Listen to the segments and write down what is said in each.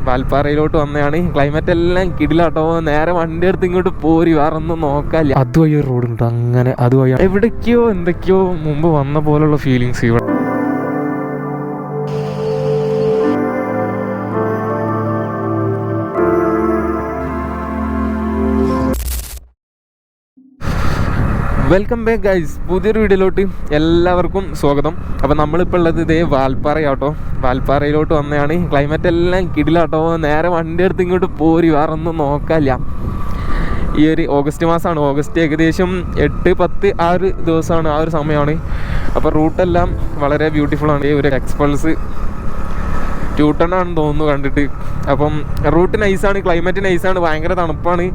വാൽപ്പാറയിലോട്ട് വന്നതാണ്. ക്ലൈമറ്റ് എല്ലാം കിടിലാട്ടോ. നേരെ വണ്ടി എടുത്ത് ഇങ്ങോട്ട് പോരി, വേറെ ഒന്നും നോക്കാല്ല. അതുവഴി ഒരു റോഡ് ഉണ്ട്, അങ്ങനെ അതുവഴി എവിടേക്കോ എന്തൊക്കെയോ മുമ്പ് വന്ന പോലുള്ള ഫീലിങ്സ് ഇവിടെ. വെൽക്കം ബാക്ക് ഗൈസ്, പുതിയൊരു വീഡിയോയിലോട്ട് എല്ലാവർക്കും സ്വാഗതം. അപ്പോൾ നമ്മളിപ്പോൾ ഉള്ളത് ഇതേ വാൽപ്പാറയാട്ടോ. വാൽപ്പാറയിലോട്ട് വന്നതാണ്. ക്ലൈമറ്റ് എല്ലാം കിടിലാട്ടോ. നേരെ വണ്ടി എടുത്ത് ഇങ്ങോട്ട് പോരി, വേറെ ഒന്നും നോക്കാല്ല. ഈ ഒരു ഓഗസ്റ്റ് മാസമാണ്. ഓഗസ്റ്റ് ഏകദേശം 8-10 ആ ഒരു ദിവസമാണ്, ആ ഒരു സമയമാണ്. അപ്പോൾ റൂട്ടെല്ലാം വളരെ ബ്യൂട്ടിഫുള്ളാണ്. ഈ ഒരു എക്സ്പൾസ് 2 ടണ്ണാണെന്ന് തോന്നുന്നു കണ്ടിട്ട്. അപ്പം റൂട്ട് നൈസാണ്, ക്ലൈമറ്റ് നൈസാണ്, ഭയങ്കര തണുപ്പാണ്,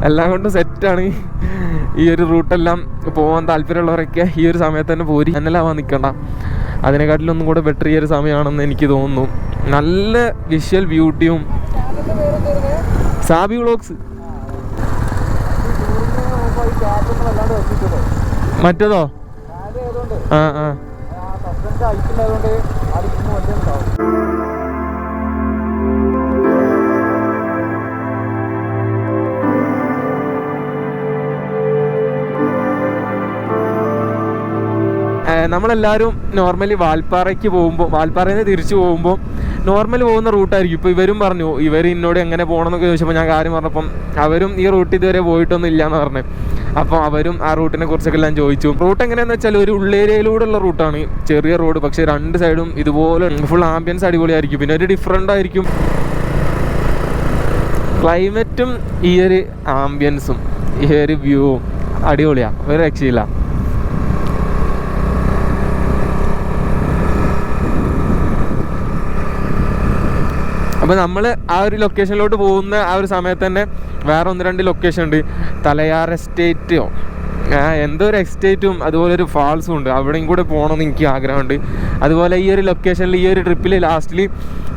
എല്ലാം കൊണ്ടും സെറ്റാണ്. ഈ ഒരു റൂട്ടെല്ലാം പോകാൻ താല്പര്യമുള്ളവരൊക്കെ ഈ ഒരു സമയത്ത് തന്നെ പോരി, എന്നല്ലാവാൻ നിൽക്കണ്ട. അതിനെക്കാട്ടിലൊന്നും കൂടെ ബെറ്റർ ഈ ഒരു സമയമാണെന്ന് എനിക്ക് തോന്നുന്നു. നല്ല വിഷ്വൽ ബ്യൂട്ടിയും. സാബി വ്ളോഗ്സ് മറ്റേതോ ആ ആ നമ്മളെല്ലാവരും നോർമലി വാൽപ്പാറയ്ക്ക് പോകുമ്പോൾ, വാൽപ്പാറയിൽ നിന്ന് തിരിച്ചു പോകുമ്പോൾ നോർമൽ പോകുന്ന റൂട്ടായിരിക്കും. ഇപ്പോൾ ഇവരും പറഞ്ഞു, ഇവർ എന്നോട് എങ്ങനെ പോകണമെന്നൊക്കെ ചോദിച്ചപ്പോൾ ഞാൻ കാര്യം പറഞ്ഞപ്പം അവരും ഈ റൂട്ട് ഇതുവരെ പോയിട്ടൊന്നും ഇല്ലയെന്ന് പറഞ്ഞു. അപ്പോൾ അവരും ആ റൂട്ടിനെ കുറിച്ചൊക്കെ എല്ലാം ചോദിച്ചു. റൂട്ട് എങ്ങനെയാണെന്ന് വെച്ചാൽ ഒരു ഉള്ളേരിയയിലൂടെ ഉള്ള റൂട്ടാണ്, ചെറിയ റോഡ്, പക്ഷേ 2 സൈഡും ഇതുപോലെ ഫുൾ ആംബിയൻസ് അടിപൊളിയായിരിക്കും. പിന്നെ ഒരു ഡിഫറെൻ്റ് ആയിരിക്കും ക്ലൈമറ്റും, ഈ ഒരു ആംബിയൻസും, ഈ ഒരു വ്യൂവും അടിപൊളിയാണ്, ഒരു രക്ഷയില്ല. അപ്പോൾ നമ്മൾ ആ ഒരു ലൊക്കേഷനിലോട്ട് പോകുന്ന ആ ഒരു സമയത്ത് തന്നെ വേറെ 1-2 ലൊക്കേഷൻ ഉണ്ട്. തലയാർ എസ്റ്റേറ്റോ എന്തോ ഒരു എസ്റ്റേറ്റും അതുപോലെ ഒരു ഫാൾസും ഉണ്ട്. അവിടെയും കൂടെ പോകണമെന്ന് എനിക്ക് ആഗ്രഹമുണ്ട്. അതുപോലെ ഈ ഒരു ലൊക്കേഷനിൽ, ഈ ഒരു ട്രിപ്പിൽ ലാസ്റ്റിൽ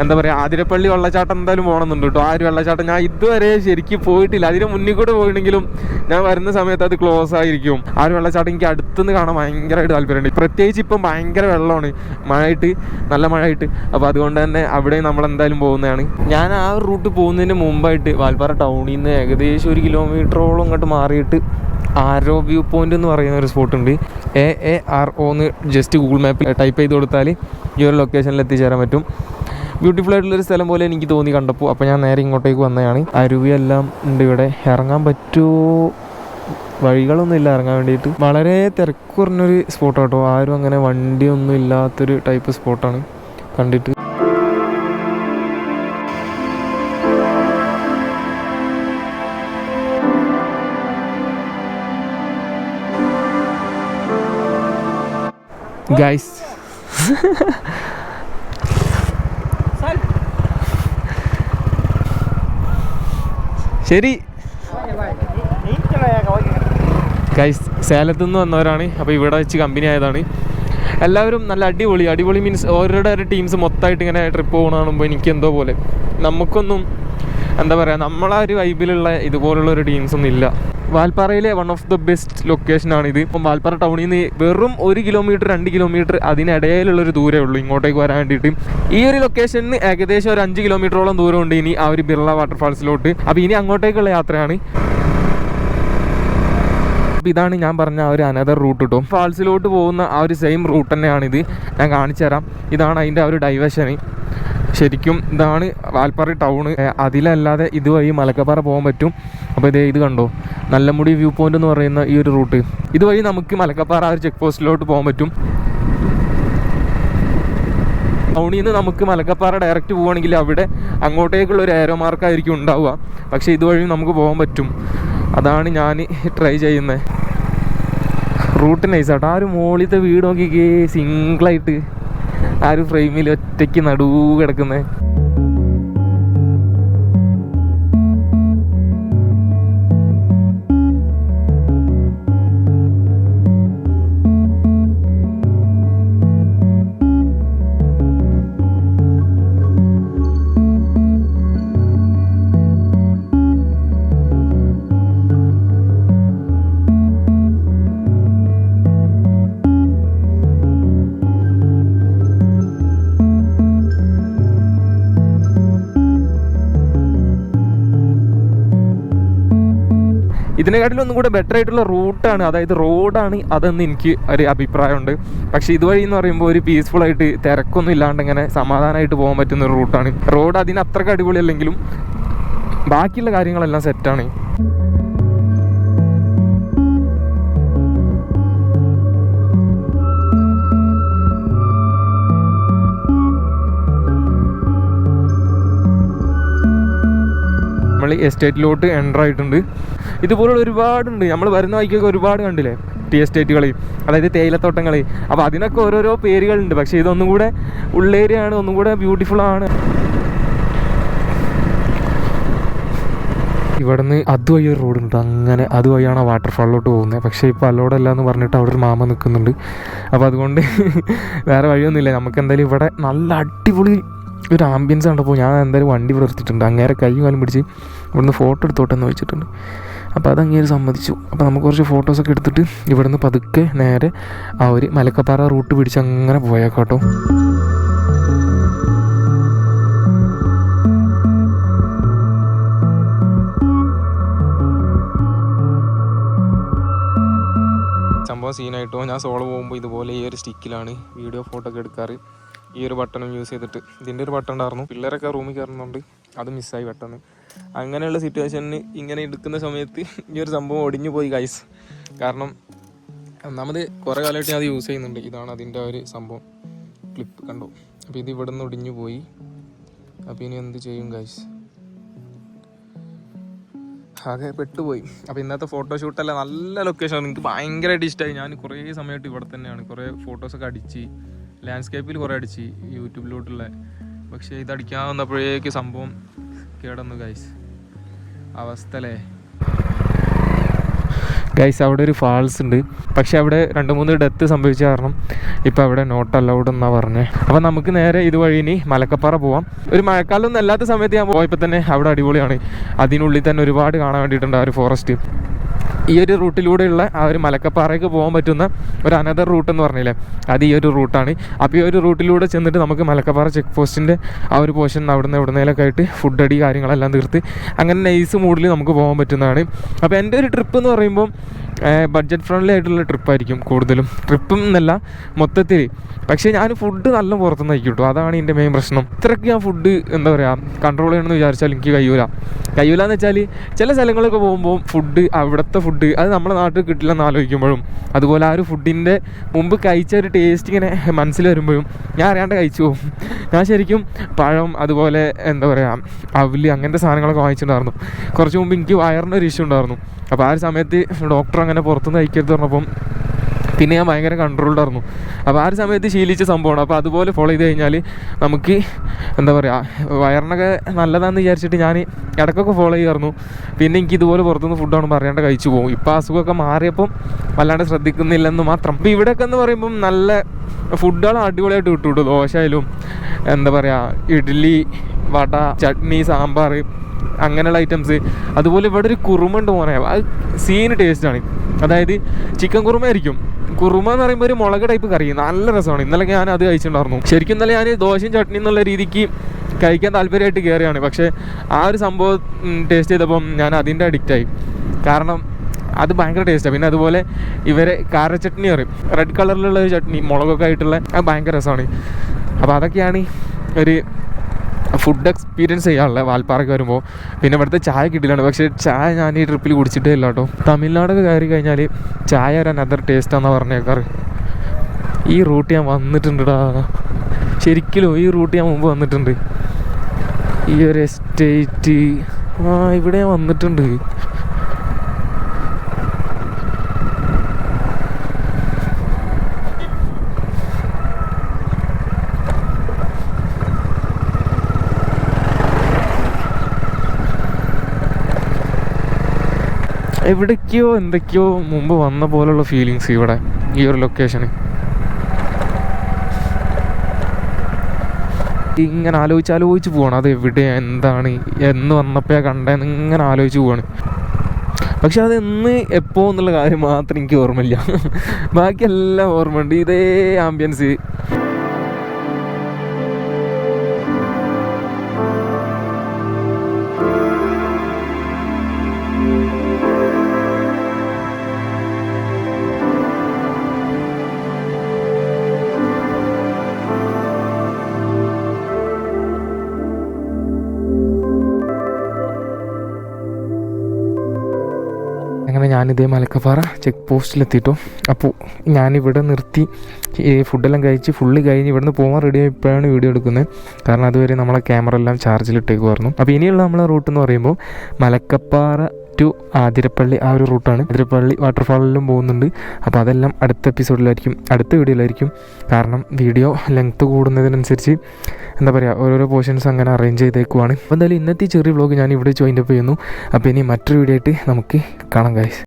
എന്താ പറയുക, ആതിരപ്പള്ളി വെള്ളച്ചാട്ടം എന്തായാലും പോകണമെന്നുണ്ട് കേട്ടോ. ആ ഒരു വെള്ളച്ചാട്ടം ഞാൻ ഇതുവരെ ശരിക്കും പോയിട്ടില്ല. അതിന് മുന്നിൽ കൂടെ പോയിട്ടുണ്ടെങ്കിലും ഞാൻ വരുന്ന സമയത്ത് അത് ക്ലോസ് ആയിരിക്കും. ആ ഒരു വെള്ളച്ചാട്ടം എനിക്ക് അടുത്തുനിന്ന് കാണാൻ ഭയങ്കരമായിട്ട് താല്പര്യമുണ്ട്. പ്രത്യേകിച്ച് ഇപ്പം ഭയങ്കര വെള്ളമാണ്, മഴയായിട്ട്, നല്ല മഴയായിട്ട്. അപ്പോൾ അതുകൊണ്ട് തന്നെ അവിടെ നമ്മളെന്തായാലും പോകുന്നതാണ്. ഞാൻ ആ ഒരു റൂട്ട് പോകുന്നതിന് മുമ്പായിട്ട് വാൽപ്പാറ ടൗണിൽ നിന്ന് ഏകദേശം 1 കിലോമീറ്ററോളം ഇങ്ങോട്ട് മാറിയിട്ട് ആരോ വ്യൂ പോയിന്റ് എന്ന് പറയുന്ന ഒരു സ്പോട്ടുണ്ട്. AARO എന്ന് ജസ്റ്റ് ഗൂഗിൾ മാപ്പിൽ ടൈപ്പ് ചെയ്ത് കൊടുത്താൽ ഈ ഒരു ലൊക്കേഷനിൽ എത്തിച്ചേരാൻ പറ്റും. ബ്യൂട്ടിഫുൾ ആയിട്ടുള്ളൊരു സ്ഥലം പോലെ എനിക്ക് തോന്നി കണ്ടപ്പോൾ. അപ്പോൾ ഞാൻ നേരെ ഇങ്ങോട്ടേക്ക് വന്നതാണ്. അരുവിയെല്ലാം ഉണ്ട് ഇവിടെ. ഇറങ്ങാൻ പറ്റുമോ, വഴികളൊന്നും ഇല്ല ഇറങ്ങാൻ വേണ്ടിയിട്ട്. വളരെ തിരക്ക് കുറഞ്ഞൊരു സ്പോട്ടാട്ടോ. ആരും അങ്ങനെ വണ്ടിയൊന്നും ഇല്ലാത്തൊരു ടൈപ്പ് സ്പോട്ടാണ് കണ്ടിട്ട്. ഗൈസ് ശരി ഗൈസ്, സേലത്തുനിന്ന് വന്നവരാണ്. അപ്പോൾ ഇവിടെ വെച്ച് കമ്പനി ആയതാണ്. എല്ലാവരും നല്ല അടിപൊളി മീൻസ് ഓരോരുടെ ടീംസ് മൊത്തമായിട്ട് ഇങ്ങനെ ട്രിപ്പ് പോകണ കാണുമ്പോൾ എനിക്ക് എന്തോ പോലെ, നമുക്കൊന്നും എന്താ പറയുക, നമ്മളാ ഒരു വൈബിലുള്ള ഇതുപോലുള്ള ഒരു ടീംസൊന്നും ഇല്ല. വാൽപ്പാറയിലെ വൺ ഓഫ് ദ ബെസ്റ്റ് ലൊക്കേഷനാണിത്. ഇപ്പം വാൽപ്പാറ ടൗണിൽ നിന്ന് വെറും 1 കിലോമീറ്റർ 2 കിലോമീറ്റർ അതിനിടയിലുള്ളൊരു ദൂരമേ ഉള്ളൂ ഇങ്ങോട്ടേക്ക് വരാൻ വേണ്ടിയിട്ട്. ഈ ഒരു ലൊക്കേഷനിൽ ഏകദേശം ഒരു 5 കിലോമീറ്ററോളം ദൂരമുണ്ട് ഇനി ആ ഒരു ബിർള വാട്ടർഫാൾസിലോട്ട്. അപ്പോൾ ഇനി അങ്ങോട്ടേക്കുള്ള യാത്രയാണ്. അപ്പോൾ ഇതാണ് ഞാൻ പറഞ്ഞ ആ ഒരു അനദർ റൂട്ട് കേട്ടോ. ഫാൾസിലോട്ട് പോകുന്ന ആ ഒരു സെയിം റൂട്ട് തന്നെയാണിത്. ഞാൻ കാണിച്ചു തരാം. ഇതാണ് അതിൻ്റെ ആ ഒരു ഡൈവേഷന്. ശരിക്കും ഇതാണ് വാൽപ്പാറ ടൗണ്. അതിലല്ലാതെ ഇതുവഴി മലക്കപ്പാറ പോകാൻ പറ്റും. അപ്പോൾ ഇത് കണ്ടോ, നല്ലമുടി വ്യൂ പോയിന്റ് എന്ന് പറയുന്ന ഈ ഒരു റൂട്ട്, ഇതുവഴി നമുക്ക് മലക്കപ്പാറ ആ ഒരു ചെക്ക് പോസ്റ്റിലോട്ട് പോകാൻ പറ്റും. ടൗണിൽ നിന്ന് നമുക്ക് മലക്കപ്പാറ ഡയറക്റ്റ് പോവുകയാണെങ്കിൽ അവിടെ അങ്ങോട്ടേക്കുള്ള ഒരു ഏരോ മാർക്കായിരിക്കും ഉണ്ടാവുക. പക്ഷേ ഇതുവഴി നമുക്ക് പോകാൻ പറ്റും. അതാണ് ഞാൻ ട്രൈ ചെയ്യുന്നത്. റൂട്ട് നൈസാട്ടോ. ആ ഒരു മുകളിലത്തെ വീട് നോക്കിക്കേ, സിംഗിളായിട്ട് ആ ഒരു ഫ്രെയിമിൽ ഒറ്റയ്ക്ക് നടുവ് കിടക്കുന്നത്. ഇതിനെക്കാട്ടിലും ഒന്നും കൂടെ ബെറ്റർ ആയിട്ടുള്ള റൂട്ടാണ്, അതായത് റോഡാണ് അതെന്ന് എനിക്ക് ഒരു അഭിപ്രായമുണ്ട്. പക്ഷേ ഇതുവഴി എന്ന് പറയുമ്പോൾ ഒരു പീസ്ഫുൾ ആയിട്ട് തിരക്കൊന്നും ഇല്ലാണ്ട് ഇങ്ങനെ സമാധാനമായിട്ട് പോകാൻ പറ്റുന്ന ഒരു റൂട്ടാണ്. റോഡ് അതിന് അത്രയ്ക്ക് അടിപൊളിയല്ലെങ്കിലും ബാക്കിയുള്ള കാര്യങ്ങളെല്ലാം സെറ്റാണ്. നമ്മൾ എസ്റ്റേറ്റിലോട്ട് എൻ്റർ ആയിട്ടുണ്ട്. ഇതുപോലുള്ള ഒരുപാടുണ്ട്, നമ്മൾ വരുന്ന വഴിക്കൊക്കെ ഒരുപാട് കണ്ടില്ലേ ടീ എസ്റ്റേറ്റുകൾ, അതായത് തേയിലത്തോട്ടങ്ങൾ. അപ്പോൾ അതിനൊക്കെ ഓരോരോ പേരുകളുണ്ട്. പക്ഷേ ഇതൊന്നും കൂടെ ഉള്ളേരിയാണ്, ഒന്നും കൂടെ ബ്യൂട്ടിഫുൾ ആണ്. ഇവിടുന്ന് അതുവഴി ഒരു റോഡുണ്ട്, അങ്ങനെ അതുവഴിയാണ് ആ വാട്ടർഫാളിലോട്ട് പോകുന്നത്. പക്ഷേ ഇപ്പോൾ അല്ലോടല്ല എന്ന് പറഞ്ഞിട്ട് അവിടെ ഒരു മാമ നിൽക്കുന്നുണ്ട്. അപ്പോൾ അതുകൊണ്ട് വേറെ വഴിയൊന്നുമില്ല. നമുക്ക് എന്തായാലും ഇവിടെ നല്ല അടിപൊളി ഒരു ആംബിയൻസ് കണ്ടപ്പോൾ ഞാൻ എന്തായാലും വണ്ടി നിർത്തിയിട്ടുണ്ട്. അങ്ങേരെ കൈ കാലം പിടിച്ച് ഇവിടുന്ന് ഫോട്ടോ എടുത്തോട്ടെന്ന് വെച്ചിട്ടുണ്ട്. അപ്പോൾ അത് അങ്ങേര് സമ്മതിച്ചു. അപ്പോൾ നമുക്ക് കുറച്ച് ഫോട്ടോസൊക്കെ എടുത്തിട്ട് ഇവിടുന്ന് പതുക്കെ നേരെ ആ ഒരു മലക്കപ്പാറ റൂട്ട് പിടിച്ച് അങ്ങനെ പോയേക്കാട്ടോ. സംഭവം സീനായിട്ടോ. ഞാൻ സോളോ പോകുമ്പോൾ ഇതുപോലെ ഈ ഒരു സ്റ്റിക്കിലാണ് വീഡിയോ ഫോട്ടോ ഒക്കെ എടുക്കാറ്. ഈ ഒരു ബട്ടണും യൂസ് ചെയ്തിട്ട്. ഇതിൻ്റെ ഒരു ബട്ടൺ ഉണ്ടായിരുന്നു, പിള്ളേരൊക്കെ റൂമിൽ കയറുന്നുണ്ട്, അത് മിസ്സായി പെട്ടെന്ന്. അങ്ങനെയുള്ള സിറ്റുവേഷനിൽ ഇങ്ങനെ എടുക്കുന്ന സമയത്ത് ഈ ഒരു സംഭവം ഒടിഞ്ഞു പോയി ഗൈസ്. കാരണം ഒന്നാമത് കുറേ കാലമായിട്ട് ഞാൻ അത് യൂസ് ചെയ്യുന്നുണ്ട്. ഇതാണ് അതിൻ്റെ ഒരു സംഭവം, ക്ലിപ്പ് കണ്ടോ. അപ്പോൾ ഇത് ഇവിടെ നിന്ന് ഒടിഞ്ഞു പോയി. അപ്പോൾ ഇനി എന്ത് ചെയ്യും ഗൈസ്, ആകെ പെട്ടുപോയി. അപ്പോൾ ഇന്നത്തെ ഫോട്ടോഷൂട്ടല്ല നല്ല ലൊക്കേഷനാണ്, എനിക്ക് ഭയങ്കരമായിട്ട് ഇഷ്ടമായി. ഞാൻ കുറേ സമയമായിട്ട് ഇവിടെ തന്നെയാണ്, കുറേ ഫോട്ടോസൊക്കെ അടിച്ച് ലാൻഡ്സ്കേപ്പിൽ കുറേ അടിച്ച് യൂട്യൂബിലോട്ടുള്ള. പക്ഷേ ഇതടിക്കാൻ വന്നപ്പോഴേക്ക് സംഭവം കേടന്നു ഗൈസ്. അവസ്ഥല്ലേ ഗൈസ്. അവിടെ ഒരു ഫാൾസ് ഉണ്ട്, പക്ഷെ അവിടെ 2-3 ഡെത്ത് സംഭവിച്ച കാരണം ഇപ്പോൾ അവിടെ നോട്ട് അലൗഡ് എന്നാണ് പറഞ്ഞത്. അപ്പോൾ നമുക്ക് നേരെ ഇതുവഴി ഇനി മലക്കപ്പാറ പോവാം. ഒരു മഴക്കാലമൊന്നും അല്ലാത്ത സമയത്ത് ഞാൻ പോയപ്പോൾ തന്നെ അവിടെ അടിപൊളിയാണ്. അതിനുള്ളിൽ തന്നെ ഒരുപാട് കാണാൻ വേണ്ടിയിട്ടുണ്ട് ആ ഒരു ഫോറസ്റ്റ്. ഈ ഒരു റൂട്ടിലൂടെയുള്ള ആ ഒരു മലക്കപ്പാറയ്ക്ക് പോകാൻ പറ്റുന്ന ഒരു അനദർ റൂട്ട് എന്ന് പറഞ്ഞില്ലേ, അത് ഈ ഒരു റൂട്ടാണ്. അപ്പോൾ ഈ ഒരു റൂട്ടിലൂടെ ചെന്നിട്ട് നമുക്ക് മലക്കപ്പാറ ചെക്ക് പോസ്റ്റിൻ്റെ ആ ഒരു പോർഷൻ അവിടുന്ന് എവിടുന്നേലൊക്കെ ആയിട്ട് ഫുഡ് അടി കാര്യങ്ങളെല്ലാം തീർത്ത് അങ്ങനെ നൈസ് മൂഡിൽ നമുക്ക് പോകാൻ പറ്റുന്നതാണ്. അപ്പോൾ എൻ്റെ ഒരു ട്രിപ്പ് എന്ന് പറയുമ്പം ബഡ്ജറ്റ് ഫ്രണ്ട്ലി ആയിട്ടുള്ള ട്രിപ്പായിരിക്കും കൂടുതലും. ട്രിപ്പും എന്നല്ല മൊത്തത്തിൽ. പക്ഷേ ഞാൻ ഫുഡ് നല്ല പുറത്തുനിന്ന് കഴിക്കും കേട്ടോ, അതാണ് എൻ്റെ മെയിൻ പ്രശ്നം. ഇത്രയ്ക്ക് ഞാൻ ഫുഡ് എന്താ പറയുക കൺട്രോൾ ചെയ്യണമെന്ന് വിചാരിച്ചാൽ എനിക്ക് കഴിയൂല എന്ന് വെച്ചാൽ ചില സ്ഥലങ്ങളൊക്കെ പോകുമ്പോൾ ഫുഡ് അവിടുത്തെ ഫുഡ് അത് നമ്മുടെ നാട്ടിൽ കിട്ടില്ലെന്ന് ആലോചിക്കുമ്പോഴും, അതുപോലെ ആ ഒരു ഫുഡിൻ്റെ മുമ്പ് കഴിച്ച ഒരു ടേസ്റ്റ് ഇങ്ങനെ മനസ്സിൽ വരുമ്പോഴും ഞാൻ അറിയാണ്ട് കഴിച്ചു പോകും. ഞാൻ ശരിക്കും പഴം അതുപോലെ എന്താ പറയുക അവല് അങ്ങനത്തെ സാധനങ്ങളൊക്കെ വാങ്ങിച്ചിട്ടുണ്ടായിരുന്നു. കുറച്ച് മുമ്പ് എനിക്ക് വയറിനൊരു ഇഷ്യൂ ഉണ്ടായിരുന്നു. അപ്പോൾ ആ ഒരു സമയത്ത് ഡോക്ടർ അങ്ങനെ പുറത്തുനിന്ന് കഴിക്കരുത് പറഞ്ഞപ്പം പിന്നെ ഞാൻ ഭയങ്കര കൺട്രോൾഡായിരുന്നു. അപ്പോൾ ആ ഒരു സമയത്ത് ശീലിച്ച സംഭവമാണ്. അപ്പോൾ അതുപോലെ ഫോളോ ചെയ്ത് കഴിഞ്ഞാൽ നമുക്ക് എന്താ പറയുക വയറിനൊക്കെ നല്ലതാണെന്ന് വിചാരിച്ചിട്ട് ഞാൻ ഇടയ്ക്കൊക്കെ ഫോളോ ചെയ്യായിരുന്നു. പിന്നെ എനിക്ക് ഇതുപോലെ പുറത്തുനിന്ന് ഫുഡാണ് പറയാണ്ട് കഴിച്ചു പോകും. ഇപ്പോൾ അസുഖമൊക്കെ മാറിയപ്പം വല്ലാണ്ട് ശ്രദ്ധിക്കുന്നില്ലെന്ന് മാത്രം. ഇപ്പോൾ ഇവിടെയൊക്കെ എന്ന് പറയുമ്പം നല്ല ഫുഡുകൾ അടിപൊളിയായിട്ട് കിട്ടും. ദോശ ആയാലും എന്താ പറയുക ഇഡ്ഡലി, വട, ചട്നി, സാമ്പാർ അങ്ങനെയുള്ള ഐറ്റംസ്. അതുപോലെ ഇവിടെ ഒരു കുറുമ ഉണ്ട് മോനെ, അത് സീന് ടേസ്റ്റാണ്. അതായത് ചിക്കൻ കുറുമ ആയിരിക്കും. കുറുമ എന്ന് പറയുമ്പോൾ ഒരു മുളക് ടൈപ്പ് കറി, നല്ല രസമാണ്. ഇന്നലെ ഞാൻ അത് കഴിച്ചിട്ടുണ്ടായിരുന്നു. ശരിക്കും ഇന്നലെ ഞാൻ ദോശയും ചട്നി എന്നുള്ള രീതിക്ക് കഴിക്കാൻ താല്പര്യമായിട്ട് കയറിയാണ്. പക്ഷേ ആ ഒരു സംഭവം ടേസ്റ്റ് ചെയ്തപ്പം ഞാൻ അതിൻ്റെ അഡിക്റ്റായി. കാരണം അത് ഭയങ്കര ടേസ്റ്റാണ്. പിന്നെ അതുപോലെ ഇവരെ കാര ചട്നി പറയും, റെഡ് കളറിലുള്ള ഒരു ചട്നി മുളകൊക്കെ ആയിട്ടുള്ള, അത് ഭയങ്കര രസമാണ്. അപ്പോൾ അതൊക്കെയാണ് ഒരു ഫുഡ് എക്സ്പീരിയൻസ് ചെയ്യാനുള്ള വാൽപ്പാറയ്ക്ക് വരുമ്പോൾ. പിന്നെ ഇവിടുത്തെ ചായ കിട്ടില്ലാണ്, പക്ഷേ ചായ ഞാൻ ഈ ട്രിപ്പിൽ കുടിച്ചിട്ടേ ഇല്ല കേട്ടോ. തമിഴ്നാടൊക്കെ കയറി കഴിഞ്ഞാൽ ചായ ഒരു അനദർ ടേസ്റ്റാണെന്നാണ് പറഞ്ഞേക്കാറ്. ഈ റൂട്ട് ഞാൻ വന്നിട്ടുണ്ടാ, ശരിക്കും ഈ റൂട്ട് ഞാൻ മുമ്പ് വന്നിട്ടുണ്ട്. ഈ ഒരു എസ്റ്റേറ്റ് ഇവിടെ ഞാൻ വന്നിട്ടുണ്ട്. എവിടേക്കോ എന്തൊക്കെയോ മുമ്പ് വന്ന പോലുള്ള ഫീലിങ്സ് ഇവിടെ ഈ ഒരു ലൊക്കേഷന്. ഇങ്ങനെ ആലോചിച്ച് പോവാണ് അത് എവിടെ എന്താണ് എന്ന് വന്നപ്പോൾ കണ്ടതെന്ന് ഇങ്ങനെ ആലോചിച്ച് പോവാണ്. പക്ഷെ അതെന്ന് എപ്പോൾ എന്നുള്ള കാര്യം മാത്രം എനിക്ക് ഓർമ്മയില്ല. ബാക്കിയെല്ലാം ഓർമ്മയുണ്ട്. ഇതേ ആംബിയൻസ്. ഞാനിതേ മലക്കപ്പാറ ചെക്ക് പോസ്റ്റിലെത്തിയിട്ടോ. അപ്പോൾ ഞാനിവിടെ നിർത്തി ഫുഡെല്ലാം കഴിച്ച് ഫുള്ള് കഴിഞ്ഞ് ഇവിടുന്ന് പോകാൻ റെഡി ആയപ്പോഴാണ് വീഡിയോ എടുക്കുന്നത്. കാരണം അതുവരെ നമ്മളെ ക്യാമറ എല്ലാം ചാർജിലിട്ടേക്കുമായിരുന്നു. അപ്പോൾ ഇനിയുള്ള നമ്മളെ റൂട്ട് എന്ന് പറയുമ്പോൾ മലക്കപ്പാറ ടു ആതിരപ്പള്ളി ആ ഒരു റൂട്ടാണ്. ആതിരപ്പള്ളി വാട്ടർഫാളിലും പോകുന്നുണ്ട്. അപ്പോൾ അതെല്ലാം അടുത്ത എപ്പിസോഡിലായിരിക്കും, അടുത്ത വീഡിയോയിലായിരിക്കും. കാരണം വീഡിയോ ലെങ്ത്ത് കൂടുന്നതിനനുസരിച്ച് എന്താ പറയുക, ഓരോരോ പോർഷൻസ് അങ്ങനെ അറേഞ്ച് ചെയ്തേക്കുവാണ്. അപ്പോൾ എന്തായാലും ഇന്നത്തെ ചെറിയ വ്ളോഗ് ഞാൻ ഇവിടെ ജോയിൻ അപ്പ് ചെയ്യുന്നു. അപ്പോൾ ഇനി മറ്റൊരു വീഡിയോ ആയിട്ട് നമുക്ക് കാണാം ഗൈസ്.